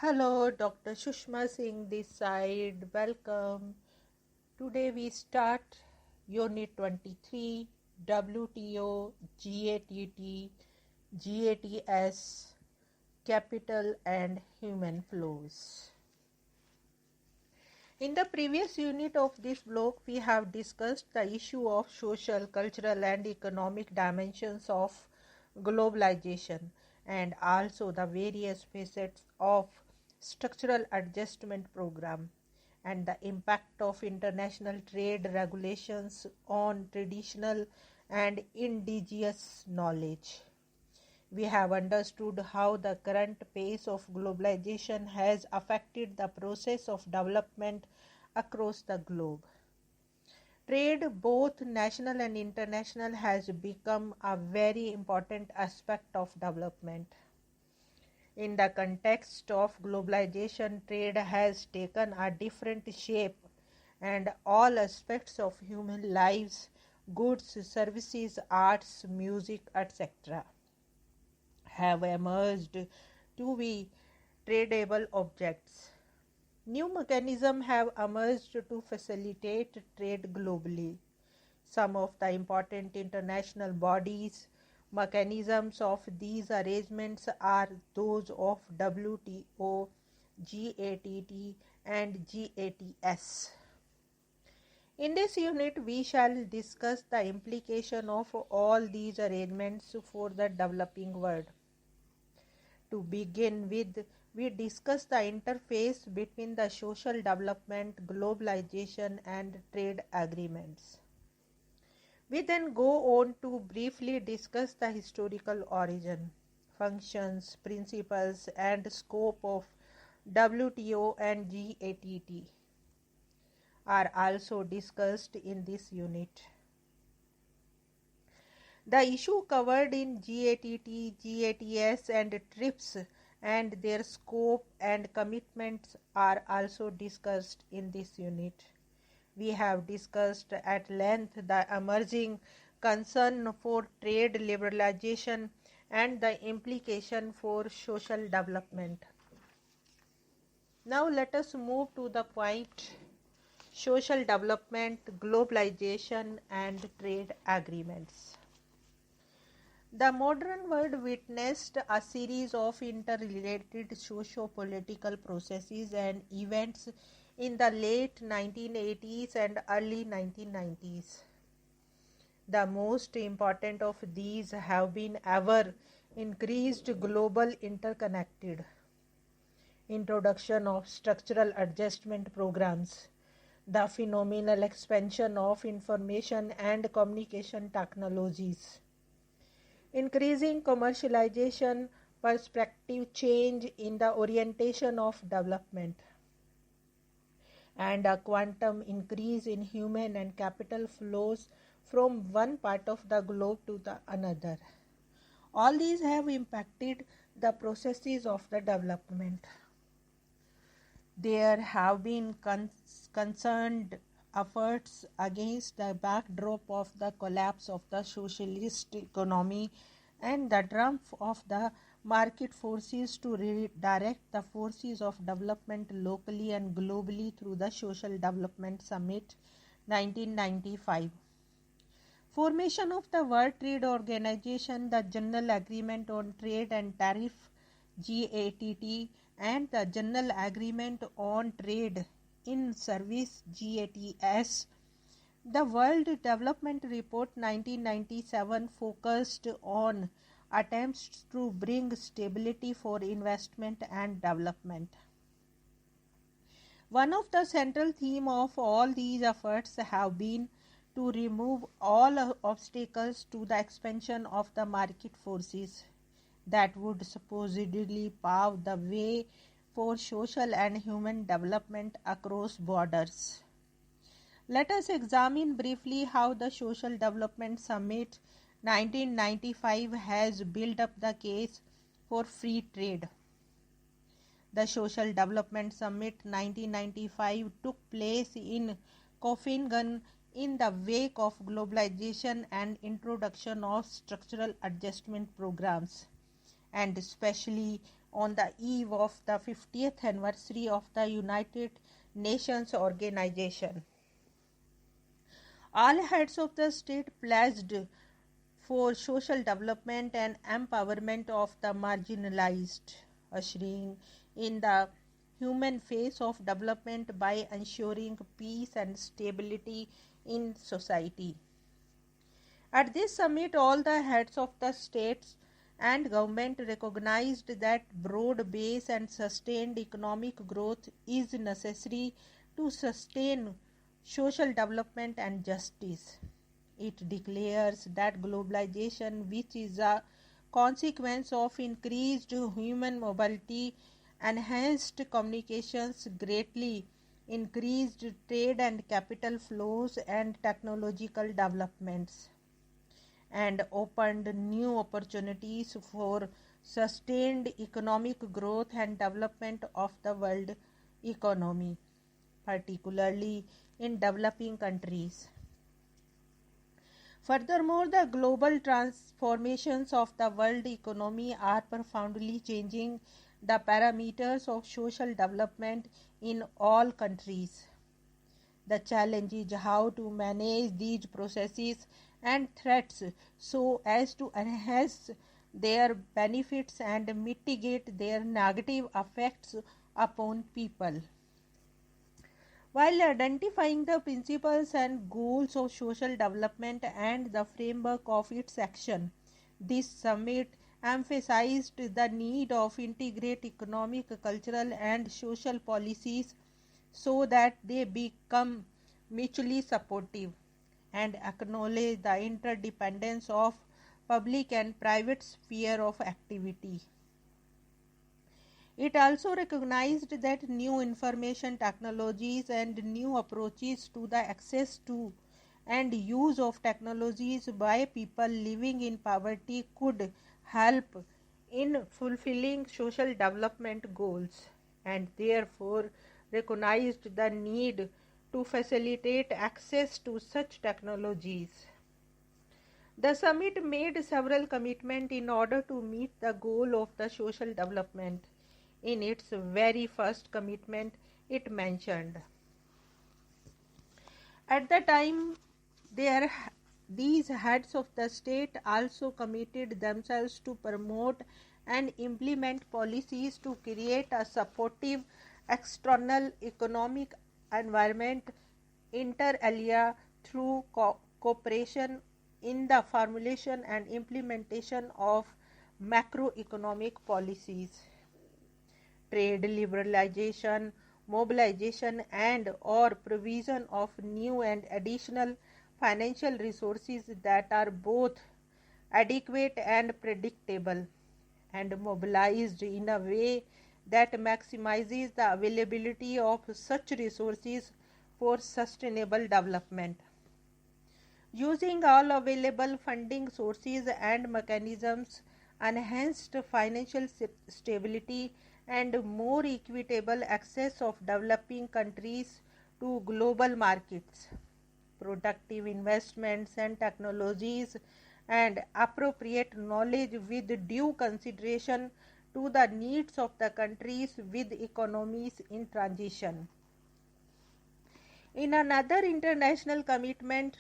Hello, Dr. Sushma Singh this side. Welcome. Today we start Unit 23 WTO, GATT, GATS, Capital and Human Flows. In the previous unit of this block, we have discussed the issue of social, cultural, and economic dimensions of globalization and also the various facets of structural adjustment program and the impact of international trade regulations on traditional and indigenous knowledge. We have understood how the current pace of globalization has affected the process of development across the globe. Trade, both national and international, has become a very important aspect of development. In the context of globalization, trade has taken a different shape, and all aspects of human lives, goods, services, arts, music, etc., have emerged to be tradable objects. New mechanisms have emerged to facilitate trade globally. Some of the important international bodies, mechanisms of these arrangements are those of WTO, GATT, and GATS. In this unit, we shall discuss the implication of all these arrangements for the developing world. To begin with, we discuss the interface between the social development, globalization, and trade agreements. We then go on to briefly discuss the historical origin, functions, principles, and scope of WTO and GATT are also discussed in this unit. The issue covered in GATT, GATS, and TRIPS and their scope and commitments are also discussed in this unit. We have discussed at length the emerging concern for trade liberalization and the implication for social development. Now let us move to the point social development, globalization, and trade agreements. The modern world witnessed a series of interrelated socio-political processes and events in the late 1980s and early 1990s. The most important of these have been ever increased global interconnected, introduction of structural adjustment programs, the phenomenal expansion of information and communication technologies, increasing commercialization, perspective change in the orientation of development, and a quantum increase in human and capital flows from one part of the globe to the another. All these have impacted the processes of the development. There have been concerned efforts against the backdrop of the collapse of the socialist economy and the triumph of the market forces to redirect the forces of development locally and globally through the Social Development Summit 1995. Formation of the World Trade Organization, the General Agreement on Trade and Tariff GATT, and the General Agreement on Trade in Service GATS. The World Development Report 1997 focused on attempts to bring stability for investment and development. One of the central themes of all these efforts have been to remove all obstacles to the expansion of the market forces that would supposedly pave the way for social and human development across borders. Let us examine briefly how the Social Development Summit 1995 has built up the case for free trade. The Social Development Summit 1995 took place in Copenhagen in the wake of globalization and introduction of structural adjustment programs, and especially on the eve of the 50th anniversary of the United Nations Organization. All heads of the state pledged for social development and empowerment of the marginalized, ushering in the human face of development by ensuring peace and stability in society. At this summit, all the heads of the states and government recognized that broad-based and sustained economic growth is necessary to sustain social development and justice. It declares that globalization, which is a consequence of increased human mobility, enhanced communications, greatly increased trade and capital flows, and technological developments, and opened new opportunities for sustained economic growth and development of the world economy, particularly in developing countries. Furthermore, the global transformations of the world economy are profoundly changing the parameters of social development in all countries. The challenge is how to manage these processes and threats so as to enhance their benefits and mitigate their negative effects upon people. While identifying the principles and goals of social development and the framework of its action, this summit emphasized the need of integrate economic, cultural, and social policies so that they become mutually supportive and acknowledge the interdependence of public and private sphere of activity. It also recognized that new information technologies and new approaches to the access to and use of technologies by people living in poverty could help in fulfilling social development goals, and therefore recognized the need to facilitate access to such technologies. The summit made several commitments in order to meet the goal of the social development. In its very first commitment, it mentioned, at the time, these heads of the state also committed themselves to promote and implement policies to create a supportive external economic environment inter alia through cooperation in the formulation and implementation of macroeconomic policies. Trade liberalization, mobilization and or provision of new and additional financial resources that are both adequate and predictable and mobilized in a way that maximizes the availability of such resources for sustainable development. Using all available funding sources and mechanisms, enhanced financial stability and more equitable access of developing countries to global markets, productive investments and technologies, and appropriate knowledge with due consideration to the needs of the countries with economies in transition. In another international commitment,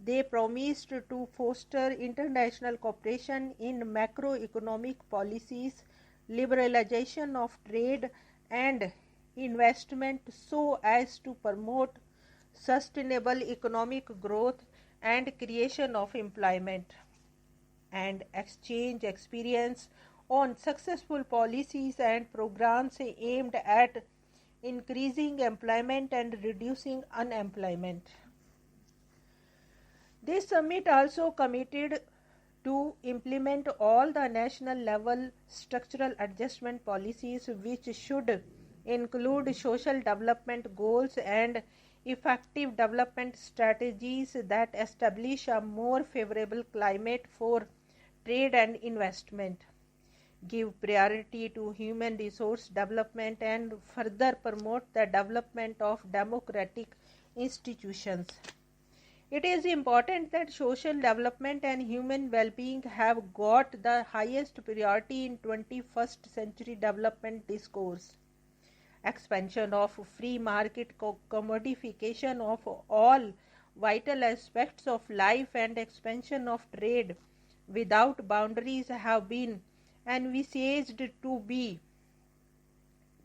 they promised to foster international cooperation in macroeconomic policies, liberalization of trade and investment so as to promote sustainable economic growth and creation of employment, and exchange experience on successful policies and programs aimed at increasing employment and reducing unemployment. This summit also committed to implement all the national level structural adjustment policies which should include social development goals and effective development strategies that establish a more favorable climate for trade and investment, give priority to human resource development, and further promote the development of democratic institutions. It is important that social development and human well-being have got the highest priority in 21st century development discourse. Expansion of free market, commodification of all vital aspects of life, and expansion of trade without boundaries have been envisaged to be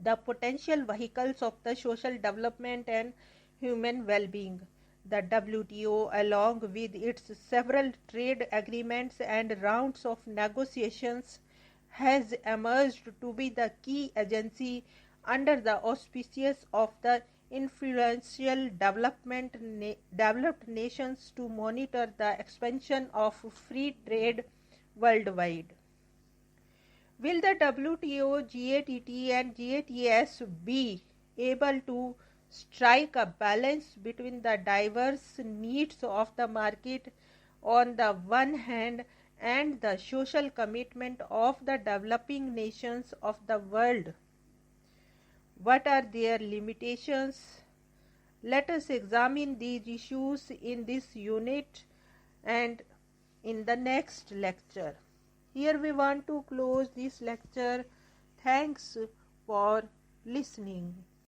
the potential vehicles of the social development and human well-being. The WTO, along with its several trade agreements and rounds of negotiations, has emerged to be the key agency under the auspices of the influential developed nations to monitor the expansion of free trade worldwide. Will the WTO, GATT, and GATS be able to strike a balance between the diverse needs of the market on the one hand and the social commitment of the developing nations of the world? What are their limitations? Let us examine these issues in this unit and in the next lecture. Here we want to close this lecture. Thanks for listening.